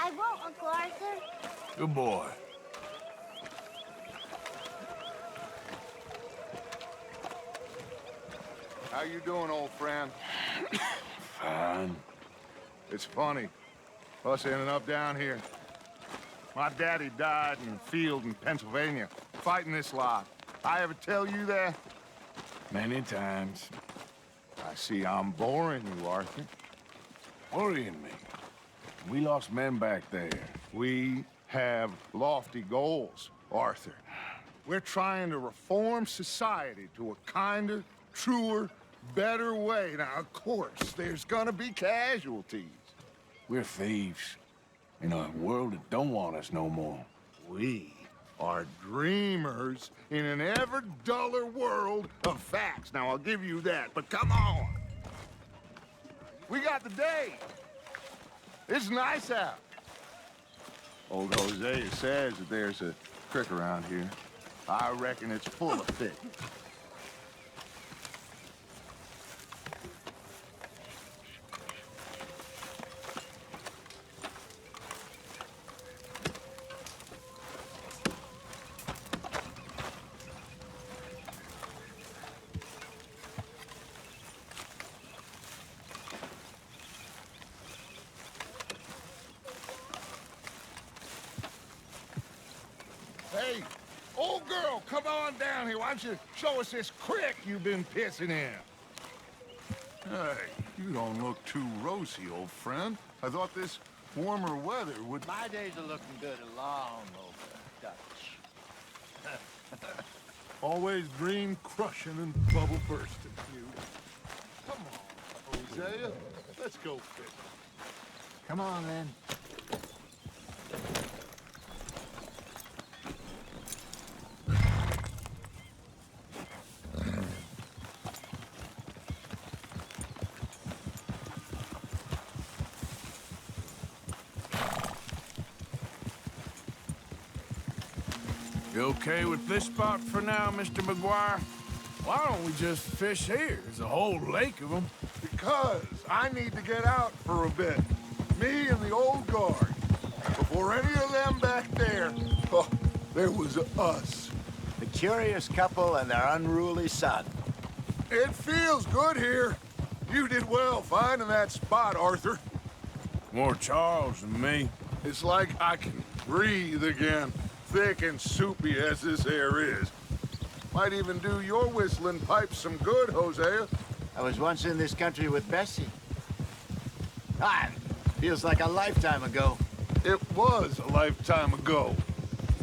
I won't, Uncle Arthur. Good boy. How you doing, old friend? Fine. It's funny, us ending up down here. My daddy died in a field in Pennsylvania, fighting this lot. I ever tell you that? Many times. I see I'm boring you, Arthur. Worrying me. We lost men back there. We have lofty goals, Arthur. We're trying to reform society to a kinder, truer, better way. Now, of course, there's gonna be casualties. We're thieves. In a world that don't want us no more. We are dreamers in an ever duller world of facts. Now, I'll give you that, but come on. We got the day. It's nice out. Old Hosea says that there's a creek around here. I reckon it's full of fish. Hey, old girl, come on down here. Why don't you show us this creek you've been pissing in? Hey, you don't look too rosy, old friend. I thought this warmer weather would... My days are looking good along over, Dutch. Always dream crushing and bubble bursting, you. Come on, Hosea. Let's go fishing. Come on, then. You okay with this spot for now, Mr. McGuire? Why don't we just fish here? There's a whole lake of them. Because I need to get out for a bit. Me and the old guard. Before any of them back there, oh, there was us. The curious couple and their unruly son. It feels good here. You did well finding that spot, Arthur. More Charles than me. It's like I can breathe again, thick and soupy as this air is. Might even do your whistling pipes some good, Hosea. I was once in this country with Bessie. Feels like a lifetime ago. It was a lifetime ago.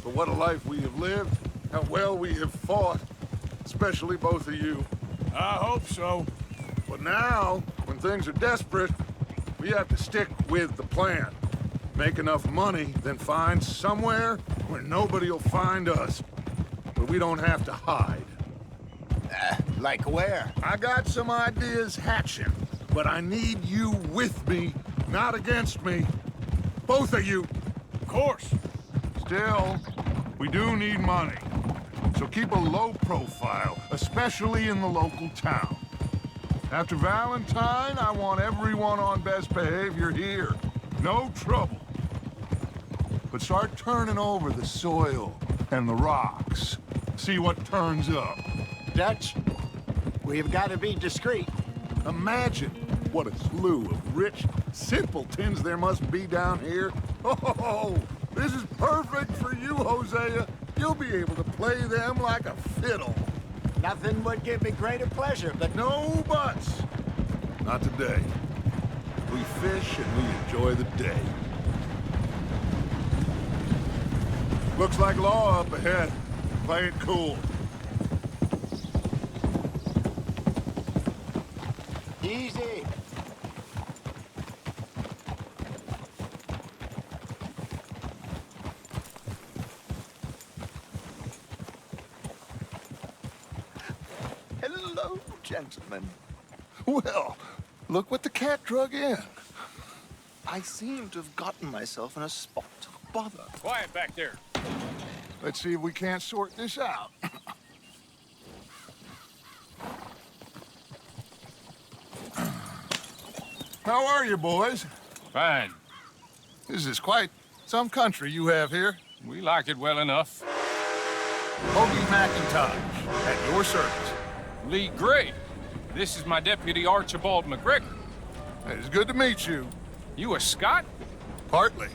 But what a life we have lived, how well we have fought, especially both of you. I hope so. But now, when things are desperate, we have to stick with the plan. Make enough money, then find somewhere where nobody will find us. Where we don't have to hide. Like where? I got some ideas hatching, but I need you with me, not against me. Both of you. Of course. Still, we do need money. So keep a low profile, especially in the local town. After Valentine, I want everyone on best behavior here. No trouble. But start turning over the soil and the rocks. See what turns up. Dutch, we've got to be discreet. Imagine what a slew of rich simpletons there must be down here. Oh, this is perfect for you, Hosea. You'll be able to play them like a fiddle. Nothing would give me greater pleasure, but No buts. Not today. We fish and we enjoy the day. Looks like law up ahead. Play it cool. easy. Hello, gentlemen. Well, look what the cat drug in. I seem to have gotten myself in a spot of bother. Quiet back there. Let's see if we can't sort this out. How are you, boys? Fine. This is quite some country you have here. We like it well enough. Hoagie McIntosh, at your service. Lee Gray. This is my deputy Archibald McGregor. It's good to meet you. You a Scot? Partly.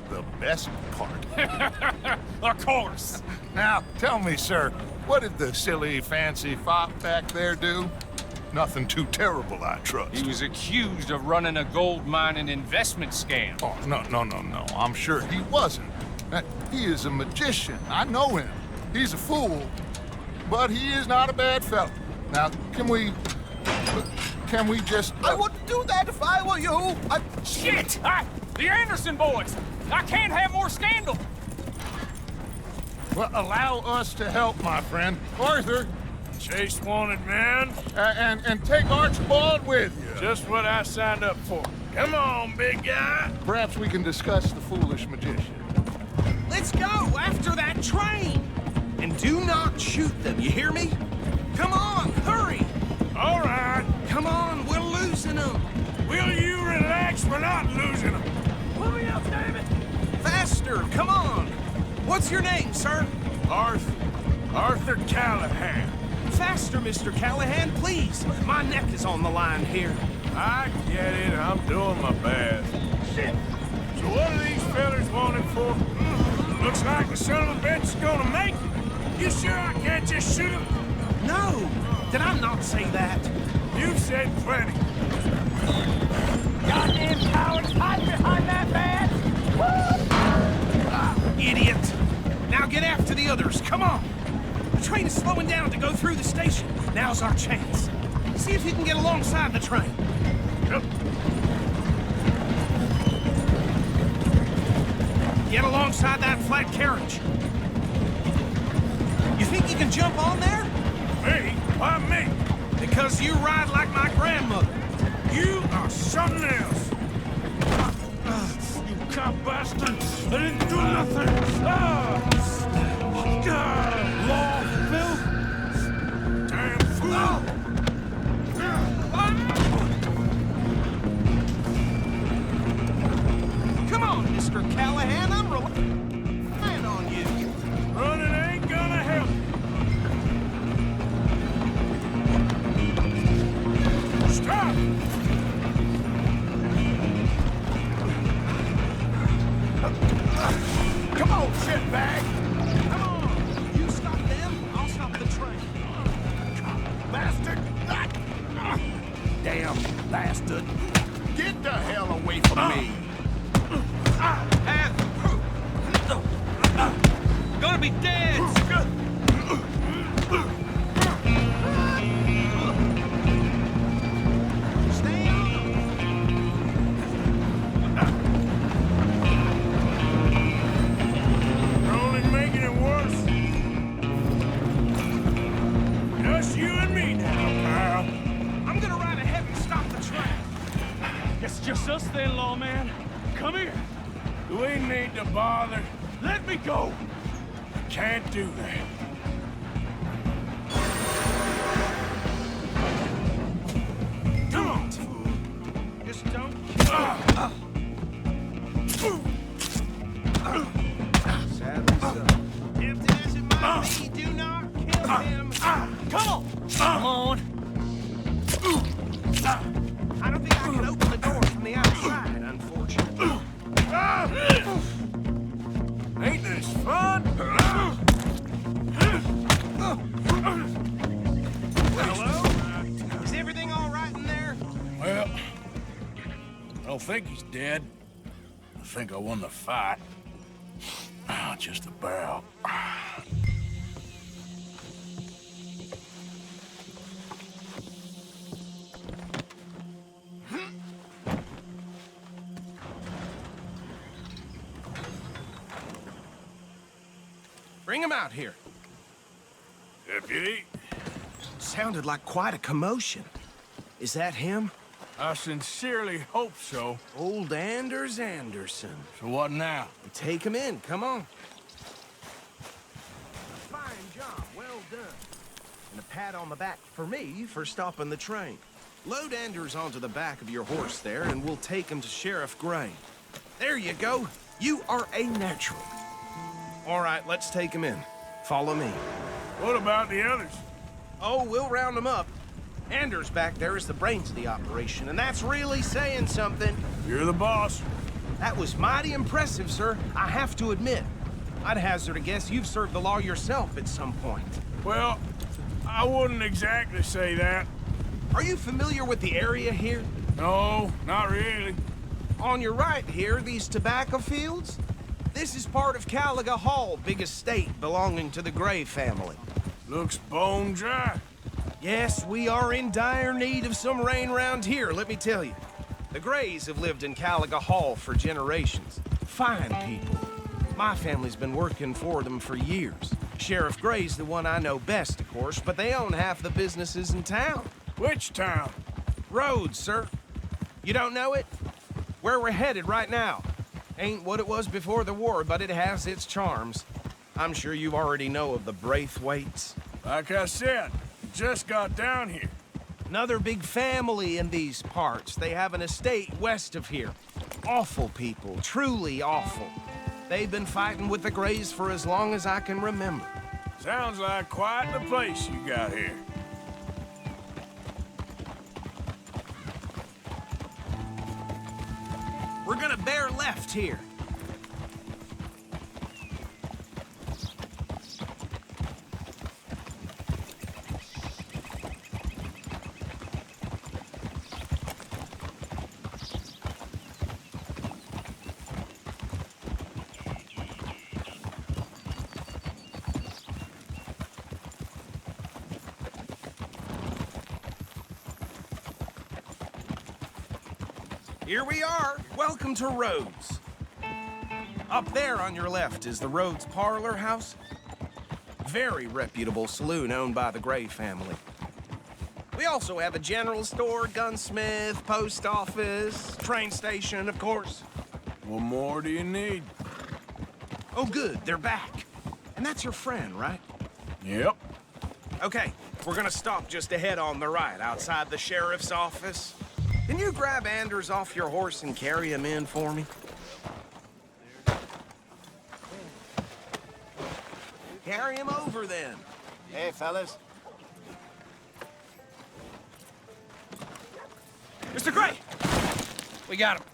The best part. Of course. Now, tell me, sir, what did the silly, fancy fop back there do? Nothing too terrible, I trust. He was accused of running a gold mining investment scam. Oh, no. I'm sure he wasn't. He is a magician. I know him. He's a fool, but he is not a bad fellow. Now, can we just... I wouldn't do that if I were you. Shit! The Anderson boys! I can't have more scandal! Well, allow us to help, my friend. Arthur, Chase wanted man. and take Archibald with you. Just what I signed up for. Come on, big guy. Perhaps we can discuss the foolish magician. Let's go after that train. And do not shoot them, you hear me? Come on, hurry. All right. Come on, we're losing them. Will you relax? We're not losing them. Hurry up, David. Faster, come on. What's your name, sir? Arthur Callahan. Faster, Mr. Callahan, please. My neck is on the line here. I get it. I'm doing my best. Shit. So what are these fellas wanted for? Looks like the son of a bitch is gonna make it. You sure I can't just shoot him? No, did I not say that? You said plenty. Goddamn cowards, hide behind that van! Idiot. Now get after the others, come on. The train is slowing down to go through the station. Now's our chance. See if you can get alongside the train. Yep. Get alongside that flat carriage. You think you can jump on there? Me? Why me? Because you ride like my grandmother. You are something else. You cop bastard! I didn't do nothing! Law, Bill! Damn fool! Come on, Mr. Callahan, I'm relying on you. Running ain't gonna help. Stop! Come on, shitbag! Come on! You stop them, I'll stop the train. Bastard! Damn bastard! Get the hell away from me! Gonna be dead! Stay on! You're only making it worse. Just you and me now, pal. I'm gonna ride ahead and stop the train. It's just us then, lawman. Come here. Do we need to bother? Let me go. Can't do that. Come on. Just don't Saddles up. Tempted as it might be, do not kill him. Come on. Come on. I don't think I can open the door from the outside, unfortunately. Ain't this fun? Hello? Is everything all right in there? Well, I don't think he's dead. I think I won the fight. Just about. Bring him out here. Deputy, Sounded like quite a commotion. Is that him? I sincerely hope so. Old Anders Anderson. So what now? Take him in, come on. Fine job, well done. And a pat on the back for me for stopping the train. Load Anders onto the back of your horse there, and we'll take him to Sheriff Gray. There you go. You are a natural. All right, let's take him in. Follow me. What about the others? Oh, we'll round them up. Anders back there is the brains of the operation, and that's really saying something. You're the boss. That was mighty impressive, sir. I have to admit. I'd hazard a guess you've served the law yourself at some point. Well, I wouldn't exactly say that. Are you familiar with the area here? No, not really. On your right here, these tobacco fields? This is part of Caliga Hall, big estate belonging to the Gray family. Looks bone dry. Yes, we are in dire need of some rain round here, let me tell you. The Grays have lived in Caliga Hall for generations. Fine people. My family's been working for them for years. Sheriff Gray's the one I know best, of course, but they own half the businesses in town. Which town? Rhodes, sir. You don't know it? Where we're headed right now. Ain't what it was before the war, but it has its charms. I'm sure you already know of the Braithwaites. Like I said, just got down here. Another big family in these parts. They have an estate west of here. Awful people, truly awful. They've been fighting with the Grays for as long as I can remember. Sounds like quite the place you got here. We're gonna bear left here. Here we are. Welcome to Rhodes. Up there on your left is the Rhodes Parlor House. Very reputable saloon owned by the Gray family. We also have a general store, gunsmith, post office, train station, of course. What more do you need? Oh, good, they're back. And that's your friend, right? Yep. Okay, we're gonna stop just ahead on the right, outside the sheriff's office. Can you grab Anders off your horse and carry him in for me? Carry him over, then. Hey, fellas. Mr. Gray! We got him.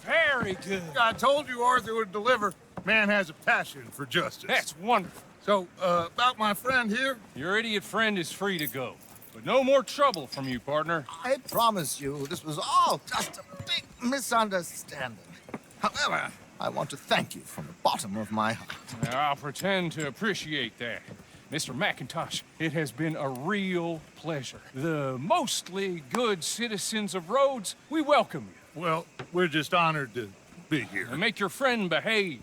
Very good. I told you Arthur would deliver. Man has a passion for justice. That's wonderful. So, about my friend here? Your idiot friend is free to go. But no more trouble from you, partner. I promise you, this was all just a big misunderstanding. However, I want to thank you from the bottom of my heart. Now, I'll pretend to appreciate that. Mr. McIntosh, it has been a real pleasure. The mostly good citizens of Rhodes, we welcome you. Well, we're just honored to be here. And make your friend behave.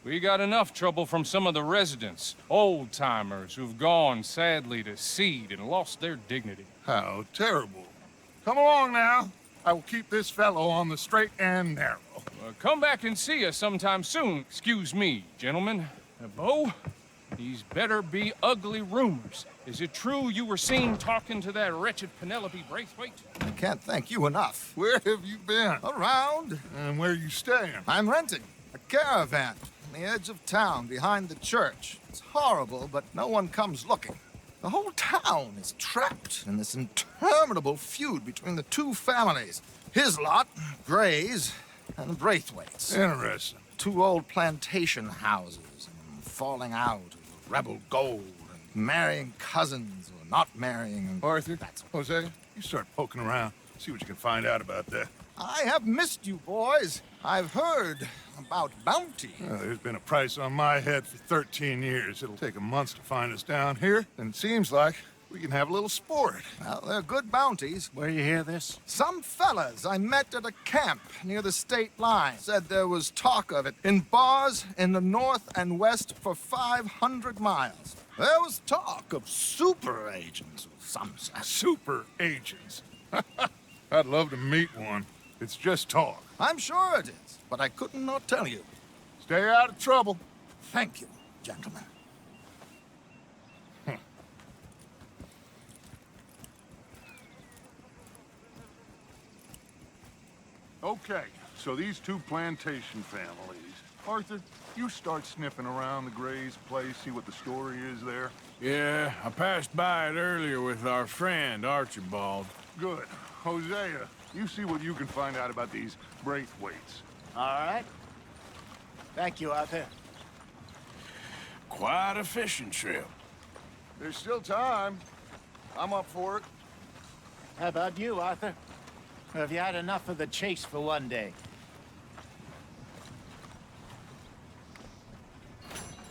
We got enough trouble from some of the residents, old-timers who've gone, sadly, to seed and lost their dignity. How terrible. Come along now. I will keep this fellow on the straight and narrow. Come back and see us sometime soon. Excuse me, gentlemen. Bo, these better be ugly rumors. Is it true you were seen talking to that wretched Penelope Braithwaite? I can't thank you enough. Where have you been? Around, And where you staying? I'm renting a caravan on the edge of town behind the church. It's horrible, but no one comes looking. The whole town is trapped in this interminable feud between the two families. His lot, Gray's, and the Braithwaites. Interesting. Two old plantation houses, and falling out of rebel gold, and marrying cousins or not marrying. And Arthur, that's Jose, you start poking around. See what you can find out about that. I have missed you, boys. I've heard about bounty. There's been a price on my head for 13 years. It'll take a month to find us down here, and it seems like we can have a little sport. Well, they're good bounties. Where you hear this? Some fellas I met at a camp near the state line said there was talk of it in bars in the north and west for 500 miles. There was talk of super agents of some sort. Super agents. I'd love to meet one. It's just talk. I'm sure it is, but I couldn't not tell you. Stay out of trouble. Thank you, gentlemen. Okay, So these two plantation families. Arthur, you start sniffing around the Gray's place, see what the story is there. Yeah, I passed by it earlier with our friend, Archibald. Good. Hosea, you see what you can find out about these Braithwaites. All right. Thank you, Arthur. Quite a fishing trip. There's still time. I'm up for it. How about you, Arthur? Or have you had enough of the chase for one day?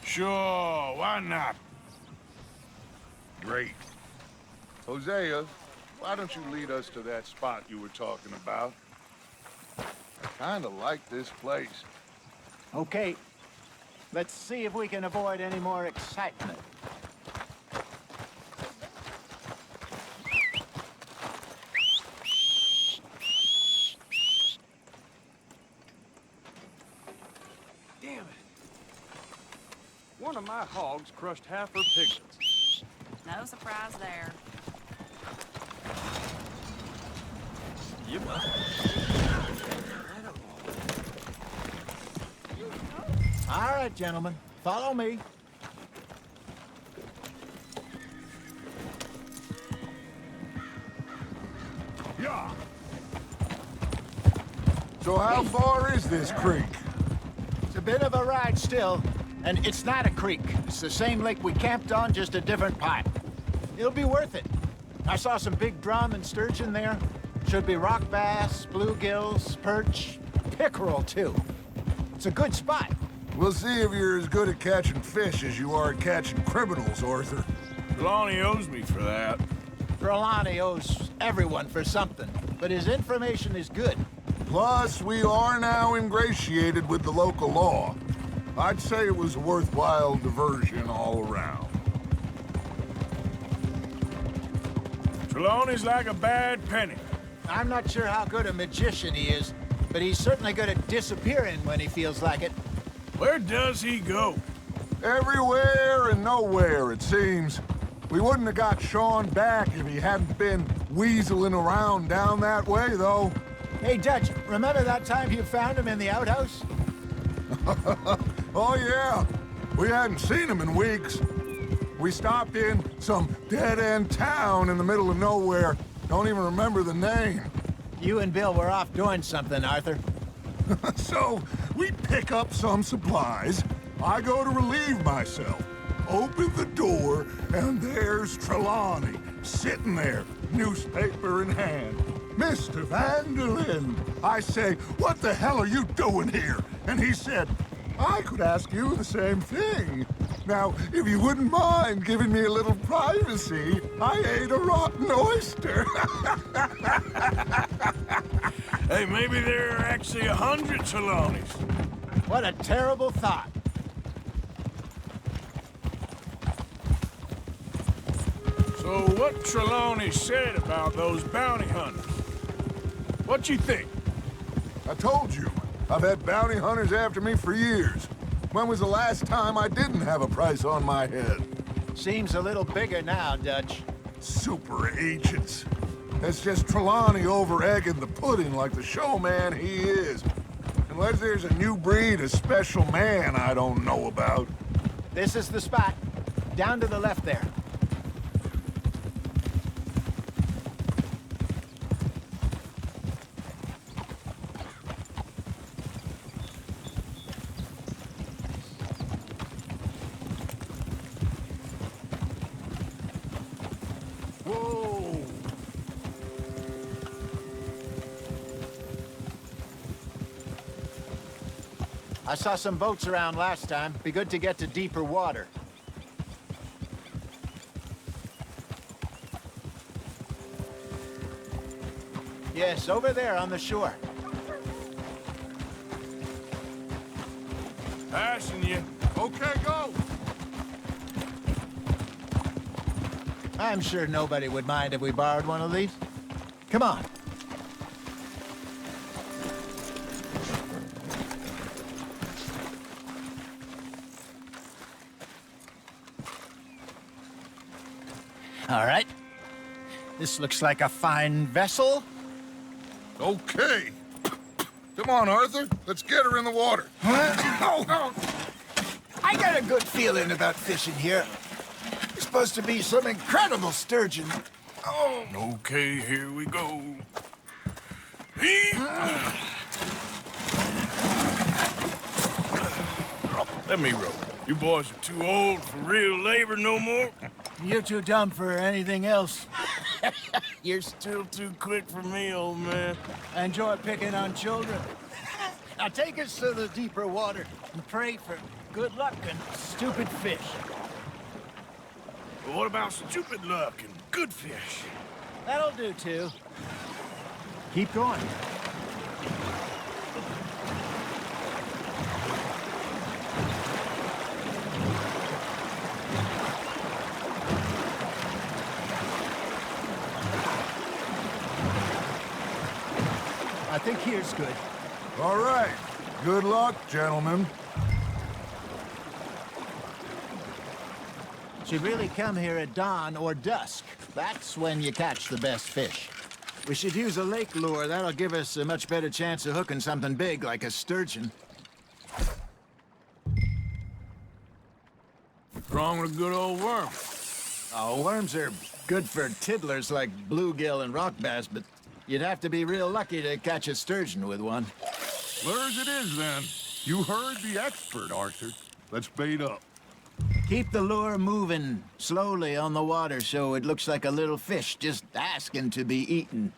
Sure, why not? Great. Hosea, why don't you lead us to that spot you were talking about? I kinda like this place. Okay. Let's see if we can avoid any more excitement. Damn it. One of my hogs crushed half her piglets. No surprise there. Yep. All right, gentlemen. Follow me. Yeah. So how far is this creek? It's a bit of a ride still, and it's not a creek. It's the same lake we camped on, just a different part. It'll be worth it. I saw some big drum and sturgeon there. Should be rock bass, bluegills, perch, pickerel, too. It's a good spot. We'll see if you're as good at catching fish as you are at catching criminals, Arthur. Lonnie owes me for that. Trelawney owes everyone for something, but his information is good. Plus, we are now ingratiated with the local law. I'd say it was a worthwhile diversion all around. Trelawney's like a bad penny. I'm not sure how good a magician he is, but he's certainly good at disappearing when he feels like it. Where does he go? Everywhere and nowhere, it seems. We wouldn't have got Sean back if he hadn't been weaseling around down that way, though. Hey, Dutch, remember that time you found him in the outhouse? Oh, yeah. We hadn't seen him in weeks. We stopped in some dead-end town in the middle of nowhere. Don't even remember the name. You and Bill were off doing something, Arthur. So, we pick up some supplies. I go to relieve myself. Open the door, and there's Trelawney, sitting there, newspaper in hand. Mr. Vanderlyn. I say, what the hell are you doing here? And he said, I could ask you the same thing. Now, if you wouldn't mind giving me a little privacy, I ate a rotten oyster. Hey, maybe there are actually 100 Trelawneys. What a terrible thought. So what Trelawney said about those bounty hunters? What you think? I told you, I've had bounty hunters after me for years. When was the last time I didn't have a price on my head? Seems a little bigger now, Dutch. Super agents. That's just Trelawney over-egging the pudding like the showman he is. Unless there's a new breed of special man I don't know about. This is the spot. Down to the left there. Whoa! I saw some boats around last time. Be good to get to deeper water. Yes, over there on the shore. Passing you. Okay, go! I'm sure nobody would mind if we borrowed one of these. Come on. All right. This looks like a fine vessel. Okay. Come on, Arthur. Let's get her in the water. Oh, I got a good feeling about fishing here. It's supposed to be some incredible sturgeon. Oh, Okay, here we go. Let me row. You boys are too old for real labor no more. you're too dumb for anything else. You're still too quick for me, old man. I enjoy picking on children. Now take us to the deeper water and pray for good luck and stupid fish. But what about stupid luck and good fish? That'll do, too. Keep going. I think here's good. All right. Good luck, gentlemen. Should really come here at dawn or dusk. That's when you catch the best fish. We should use a lake lure. That'll give us a much better chance of hooking something big like a sturgeon. What's wrong with a good old worm? Oh, worms are good for tiddlers like bluegill and rock bass, but you'd have to be real lucky to catch a sturgeon with one. Lures it is, then. You heard the expert, Arthur. Let's bait up. Keep the lure moving slowly on the water so it looks like a little fish just asking to be eaten.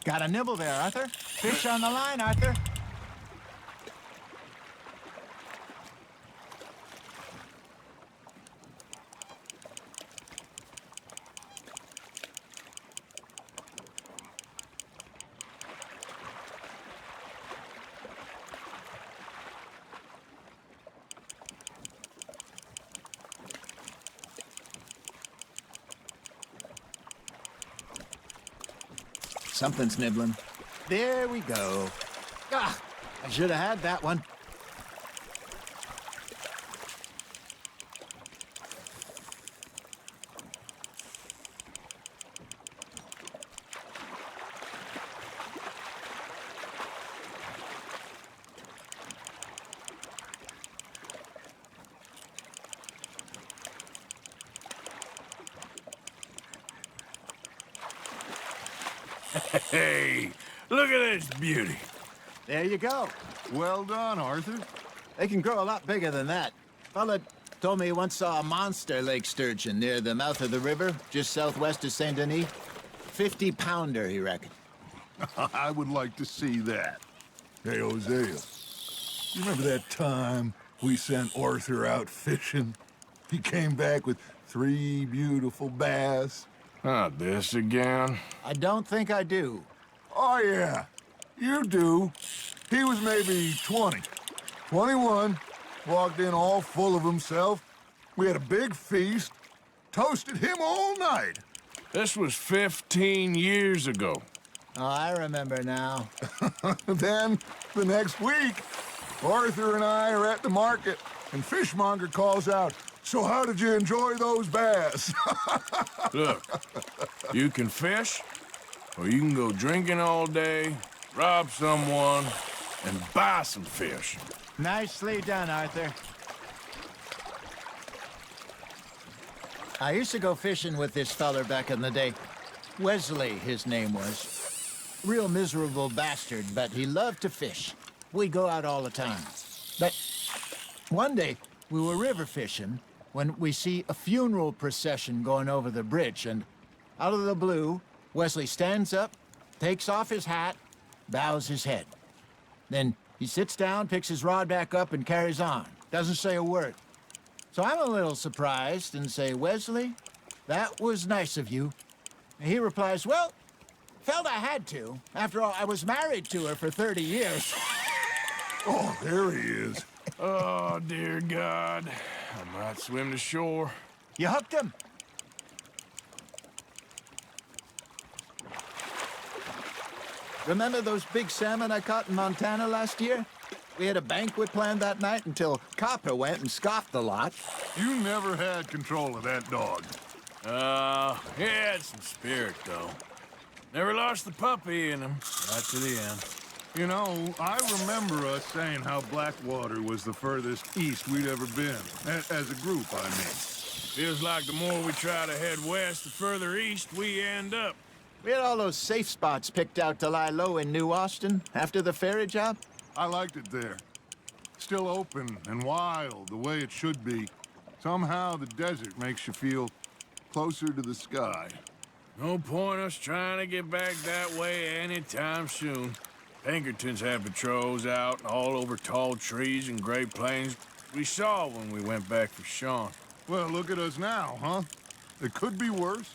Got a nibble there, Arthur. Fish on the line, Arthur. Something's nibbling. There we go. Ah, I should have had that one. Hey, look at this beauty. There you go. Well done, Arthur. They can grow a lot bigger than that. Fella told me he once saw a monster lake sturgeon near the mouth of the river, just southwest of Saint Denis. 50-pounder, he reckoned. I would like to see that. Hey, Hosea. You remember that time we sent Arthur out fishing? He came back with 3 beautiful bass. Not this again. I don't think I do. Oh, yeah. You do. He was maybe 20. 21. Walked in all full of himself. We had a big feast. Toasted him all night. This was 15 years ago. Oh, I remember now. Then, the next week, Arthur and I are at the market, and Fishmonger calls out, "So how did you enjoy those bass?" Look, you can fish, or you can go drinking all day, rob someone, and buy some fish. Nicely done, Arthur. I used to go fishing with this feller back in the day. Wesley, his name was. Real miserable bastard, but he loved to fish. We'd go out all the time. But one day, we were river fishing when we see a funeral procession going over the bridge, and out of the blue, Wesley stands up, takes off his hat, bows his head. Then he sits down, picks his rod back up, and carries on. Doesn't say a word. So I'm a little surprised and say, "Wesley, that was nice of you." And he replies, "Well, felt I had to. After all, I was married to her for 30 years. Oh, there he is. Oh, dear God. I might swim to shore. You hooked him? Remember those big salmon I caught in Montana last year? We had a banquet planned that night until Copper went and scoffed the lot. You never had control of that dog. He had some spirit, though. Never lost the puppy in him, right to the end. You know, I remember us saying how Blackwater was the furthest east we'd ever been. As a group, I mean. Feels like the more we try to head west, the further east we end up. We had all those safe spots picked out to lie low in New Austin after the ferry job. I liked it there. Still open and wild, the way it should be. Somehow the desert makes you feel closer to the sky. No point us trying to get back that way anytime soon. Pinkertons had patrols out all over tall trees and Great Plains. We saw when we went back for Sean. Well, look at us now, huh? It could be worse.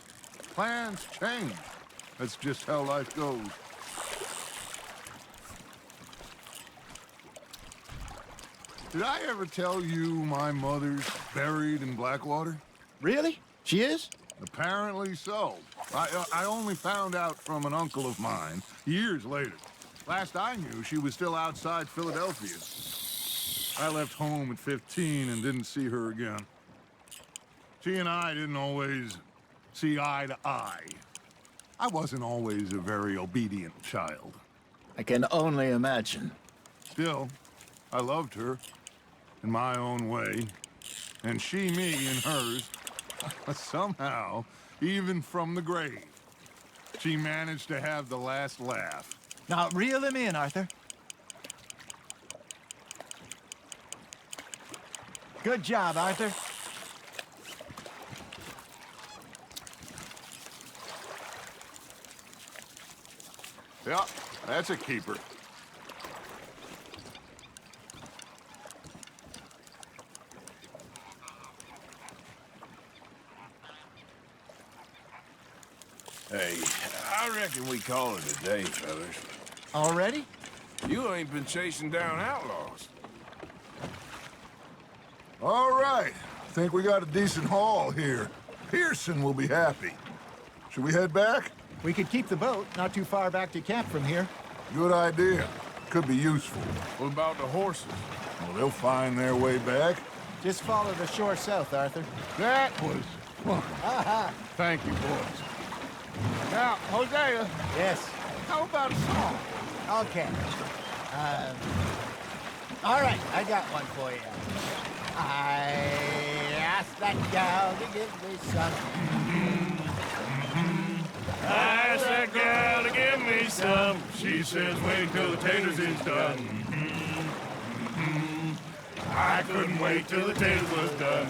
Plans change. That's just how life goes. Did I ever tell you my mother's buried in Blackwater? Really? She is? Apparently so. I only found out from an uncle of mine years later. Last I knew, she was still outside Philadelphia. I left home at 15 and didn't see her again. She and I didn't always see eye to eye. I wasn't always a very obedient child. I can only imagine. Still, I loved her in my own way, and she me in hers. Somehow, even from the grave, she managed to have the last laugh. Now, reel him in, Arthur. Good job, Arthur. Yeah, that's a keeper. Hey, I reckon we call it a day, fellas. Already? You ain't been chasing down outlaws. All right. Think we got a decent haul here. Pearson will be happy. Should we head back? We could keep the boat not too far back to camp from here. Good idea. Could be useful. What about the horses? Well, they'll find their way back. Just follow the shore south, Arthur. That was fun. Thank you, boys. Now, Hosea, Yes. how about a song? Okay. All right, I got one for you. I asked that gal to give me some. I asked that gal to give me some. She says, wait till the taters is done. I couldn't wait till the taters was done.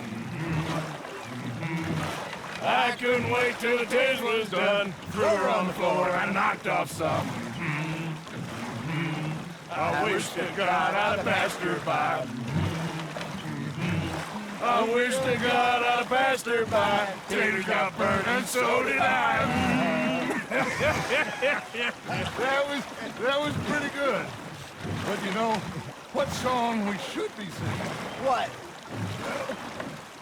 I couldn't wait till the taters was done. Threw her on the floor and knocked off some. I wish to God I'd passed her by. I wish to God I'd passed her by. Taters got burned and so did I. That was pretty good. But you know, what song we should be singing? What?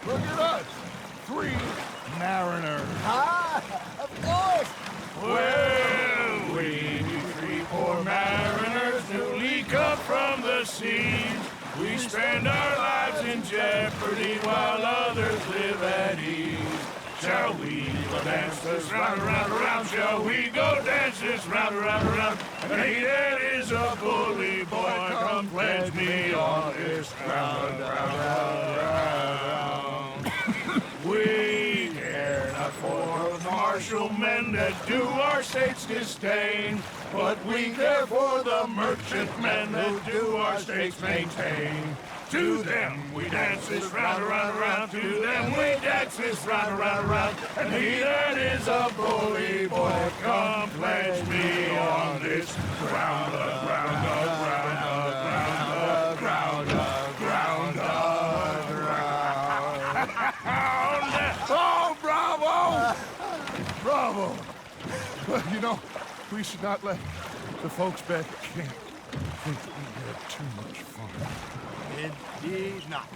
Look at us. 3 mariners. Ah, of course. Well, we 3 poor mariners newly come from the seas. We spend our lives in jeopardy while others live at ease. Shall we go dance this round, around, around? Shall we go dance this round, around, around? And he that is a bully boy, come pledge me on this ground, round, round, round. We care not for the martial men that do our state's disdain, but we care for the merchant men that do our state's maintain. To them we dance this round, around, around. To them we dance this round, around, around. And he that is a bully boy, come pledge me on this ground, ground, ground, ground, ground, ground, ground. Oh, bravo! Bravo! Well, you know, we should not let the folks back at camp think that we had too much fun. Indeed not.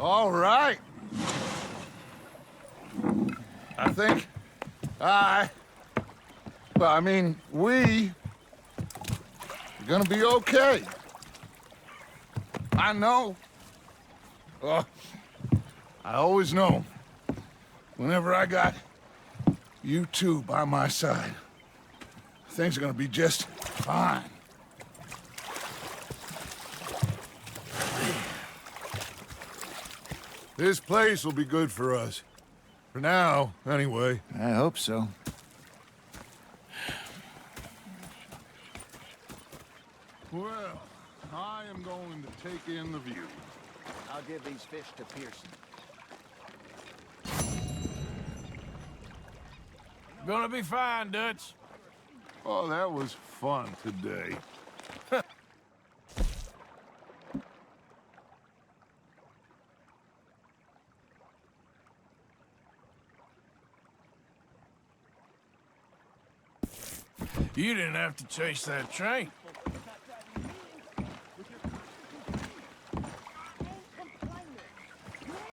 All right. I think we are gonna be okay. I know. I always know. Whenever I got you two by my side, things are gonna be just fine. This place will be good for us. For now, anyway. I hope so. Well, I am going to take in the view. I'll give these fish to Pearson. Gonna be fine, Dutch. Oh, that was fun today. You didn't have to chase that train.